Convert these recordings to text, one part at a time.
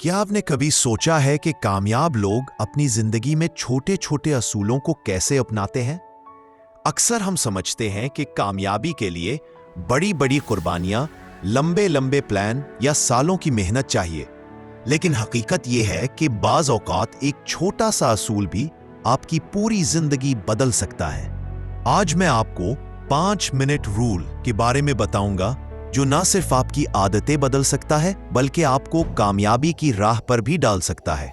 क्या आपने कभी सोचा है कि कामयाब लोग अपनी जिंदगी में छोटे छोटे असूलों को कैसे अपनाते हैं? अक्सर हम समझते हैं कि कामयाबी के लिए बड़ी बड़ी कुर्बानियां, लंबे लंबे प्लान या सालों की मेहनत चाहिए, लेकिन हकीकत यह है कि बाज औकात एक छोटा सा असूल भी आपकी पूरी जिंदगी बदल सकता है। आज मैं आपको 5 मिनट रूल के बारे में बताऊंगा, जो ना सिर्फ आपकी आदतें बदल सकता है बल्कि आपको कामयाबी की राह पर भी डाल सकता है।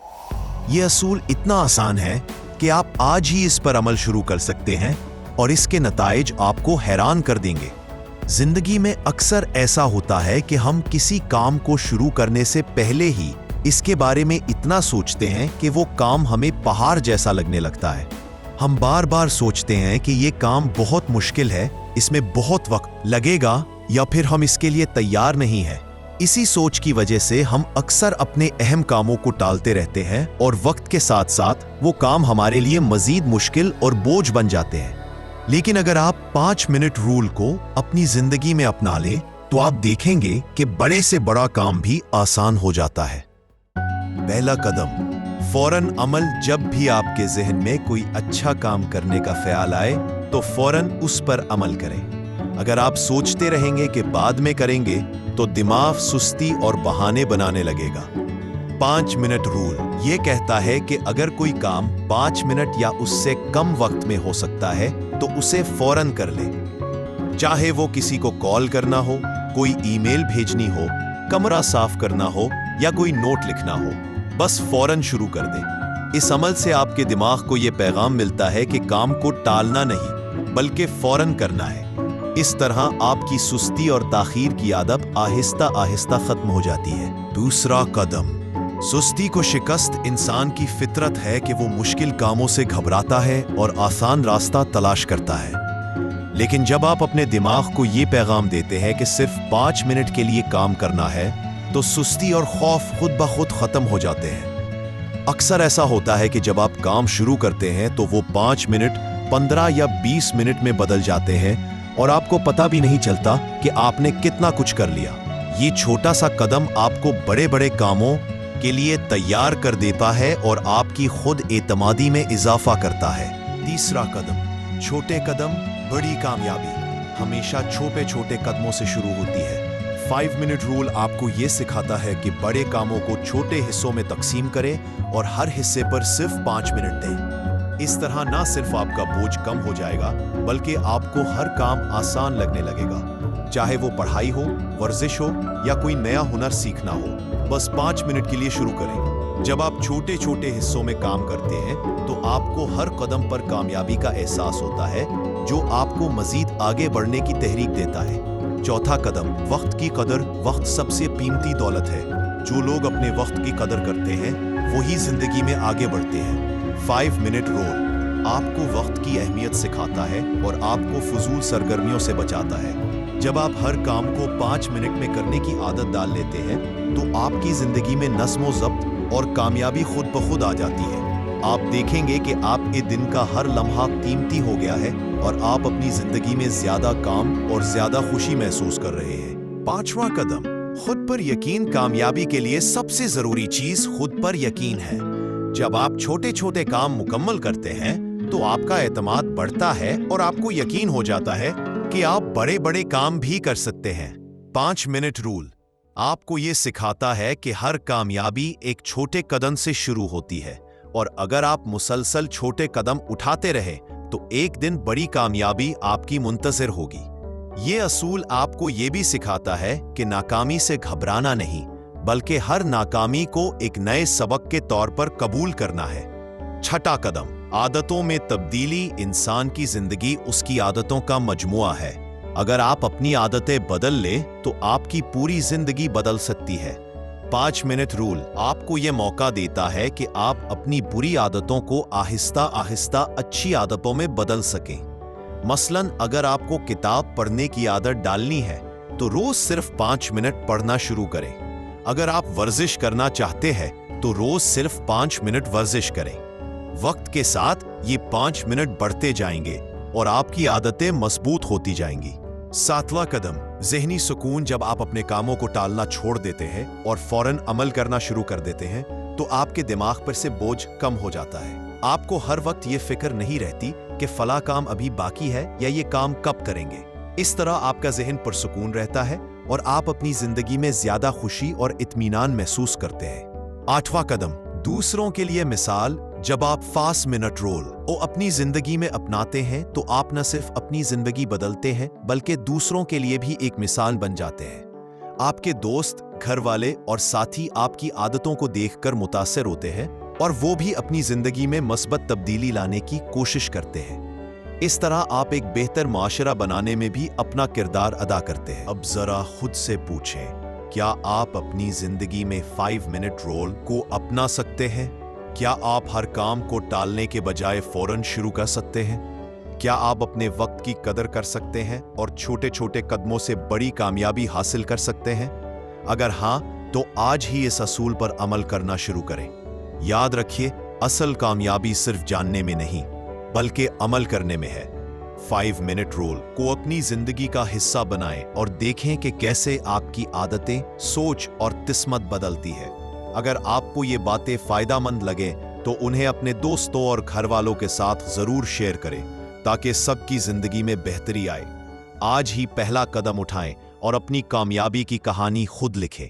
यह असूल इतना आसान है कि आप आज ही इस पर अमल शुरू कर सकते हैं और इसके नताइज आपको हैरान कर देंगे। जिंदगी में अक्सर ऐसा होता है कि हम किसी काम को शुरू करने से पहले ही इसके बारे में इतना सोचते हैं कि वो काम हमें पहाड़ जैसा लगने लगता है। हम बार बार सोचते हैं कि ये काम बहुत मुश्किल है, इसमें बहुत वक्त लगेगा या फिर हम इसके लिए तैयार नहीं हैं। इसी सोच की वजह से हम अक्सर अपने अहम कामों को टालते रहते हैं और वक्त के साथ साथ वो काम हमारे लिए मजीद मुश्किल और बोझ बन जाते हैं। लेकिन अगर आप 5 मिनट रूल को अपनी जिंदगी में अपना लें तो आप देखेंगे कि बड़े से बड़ा काम भी आसान हो जाता है। पहला कदम, फौरन अमल। जब भी आपके जहन में कोई अच्छा काम करने का ख्याल आए तो फौरन उस पर अमल करें। अगर आप सोचते रहेंगे कि बाद में करेंगे तो दिमाग सुस्ती और बहाने बनाने लगेगा। 5 मिनट रूल ये कहता है कि अगर कोई काम 5 मिनट या उससे कम वक्त में हो सकता है तो उसे फौरन कर ले। चाहे वो किसी को कॉल करना हो, कोई ईमेल भेजनी हो, कमरा साफ करना हो या कोई नोट लिखना हो, बस फौरन शुरू कर दें। इस अमल से आपके दिमाग को यह पैगाम मिलता है कि काम को टालना नहीं बल्कि फौरन करना है। इस तरह आपकी सुस्ती और ताखीर की आदत आहिस्ता आहिस्ता खत्म हो जाती है। दूसरा कदम, सुस्ती को शिकस्त। इंसान की फितरत है कि वो मुश्किल कामों से घबराता है और आसान रास्ता तलाश करता है। लेकिन जब आप अपने दिमाग को ये पैगाम देते हैं कि सिर्फ 5 मिनट के लिए काम करना है तो सुस्ती और खौफ खुद ब खुद खत्म हो जाते हैं। अक्सर ऐसा होता है कि जब आप काम शुरू करते हैं तो वो 5 मिनट 15 या 20 मिनट में बदल जाते हैं और आपको पता भी नहीं चलता कि आपने कितना कुछ कर लिया। ये छोटा सा कदम आपको बड़े बड़े कामों के लिए तैयार कर देता है और आपकी खुद एतमादी में इजाफा करता है। तीसरा कदम, छोटे कदम बड़ी कामयाबी हमेशा छोटे छोटे कदमों से शुरू होती है। 5 मिनट रूल आपको ये सिखाता है कि बड़े कामों को छोटे हिस्सों में तकसीम करें और हर हिस्से पर सिर्फ 5 मिनट दें। इस तरह ना सिर्फ आपका बोझ कम हो जाएगा बल्कि आपको हर काम आसान लगने लगेगा। चाहे वो पढ़ाई हो, वर्जिश हो या कोई नया हुनर सीखना हो, बस 5 मिनट के लिए शुरू करें। जब आप छोटे छोटे हिस्सों में काम करते हैं तो आपको हर कदम पर कामयाबी का एहसास होता है, जो आपको मजीद आगे बढ़ने की तहरीक देता है। चौथा कदम, वक्त की कदर। वक्त सबसे कीमती दौलत है। जो लोग अपने वक्त की कदर करते हैं वही जिंदगी में आगे बढ़ते हैं। 5 मिनट रूल आपको वक्त की अहमियत सिखाता है और आपको फजूल सरगर्मियों से बचाता है। जब आप हर काम को 5 मिनट में करने की आदत डाल लेते हैं तो आपकी जिंदगी में नज़्म ज़ब्त और कामयाबी खुद ब खुद आ जाती है। आप देखेंगे कि आपके दिन का हर लम्हा कीमती हो गया है और आप अपनी जिंदगी में ज्यादा काम और ज्यादा खुशी महसूस कर रहे हैं। 5वां कदम, खुद पर यकीन। कामयाबी के लिए सबसे जरूरी चीज खुद पर यकीन है। जब आप छोटे छोटे काम मुकम्मल करते हैं तो आपका एतमाद बढ़ता है और आपको यकीन हो जाता है कि आप बड़े बड़े काम भी कर सकते हैं। 5 मिनट रूल आपको ये सिखाता है कि हर कामयाबी एक छोटे कदम से शुरू होती है और अगर आप मुसलसल छोटे कदम उठाते रहे तो एक दिन बड़ी कामयाबी आपकी मुंतज़िर होगी। ये असूल आपको ये भी सिखाता है कि नाकामी से घबराना नहीं बल्कि हर नाकामी को एक नए सबक के तौर पर कबूल करना है। 6वां कदम, आदतों में तब्दीली। इंसान की जिंदगी उसकी आदतों का मजमुआ है। अगर आप अपनी आदतें बदल ले तो आपकी पूरी जिंदगी बदल सकती है। 5 मिनट रूल आपको यह मौका देता है कि आप अपनी बुरी आदतों को आहिस्ता आहिस्ता अच्छी आदतों में बदल सकें। मसलन अगर आपको किताब पढ़ने की आदत डालनी है तो रोज सिर्फ 5 मिनट पढ़ना शुरू करें। अगर आप वर्जिश करना चाहते हैं तो रोज सिर्फ 5 मिनट वर्जिश करें। वक्त के साथ ये 5 मिनट बढ़ते जाएंगे और आपकी आदतें मजबूत होती जाएंगी। 7वां कदम, ज़हनी सुकून। जब आप अपने कामों को टालना छोड़ देते हैं और फौरन अमल करना शुरू कर देते हैं तो आपके दिमाग पर से बोझ कम हो जाता है। आपको हर वक्त ये फिक्र नहीं रहती कि फला काम अभी बाकी है या ये काम कब करेंगे। इस तरह आपका जहन पुरसुकून रहता है और आप अपनी जिंदगी में ज्यादा खुशी और इत्मीनान महसूस करते हैं। 8वां कदम, दूसरों के लिए मिसाल। जब आप 5 मिनट रूल को अपनी जिंदगी में अपनाते हैं तो आप न सिर्फ अपनी जिंदगी बदलते हैं बल्कि दूसरों के लिए भी एक मिसाल बन जाते हैं। आपके दोस्त, घर वाले और साथी आपकी आदतों को देखकर मुतासिर होते हैं और वो भी अपनी जिंदगी में मस्बत तब्दीली लाने की कोशिश करते हैं। इस तरह आप एक बेहतर माशरा बनाने में भी अपना किरदार अदा करते हैं। अब जरा खुद से पूछें, क्या आप अपनी जिंदगी में 5 मिनट रूल को अपना सकते हैं? क्या आप हर काम को टालने के बजाय फौरन शुरू कर सकते हैं? क्या आप अपने वक्त की कदर कर सकते हैं और छोटे छोटे कदमों से बड़ी कामयाबी हासिल कर सकते हैं? अगर हाँ, तो आज ही इस असूल पर अमल करना शुरू करें। याद रखिए, असल कामयाबी सिर्फ जानने में नहीं बल्कि अमल करने में है। 5 मिनट रूल को अपनी जिंदगी का हिस्सा बनाएं और देखें कि कैसे आपकी आदतें, सोच और किस्मत बदलती है। अगर आपको ये बातें फायदेमंद लगे तो उन्हें अपने दोस्तों और घर वालों के साथ जरूर शेयर करें ताकि सबकी जिंदगी में बेहतरी आए। आज ही पहला कदम उठाएं और अपनी कामयाबी की कहानी खुद लिखें।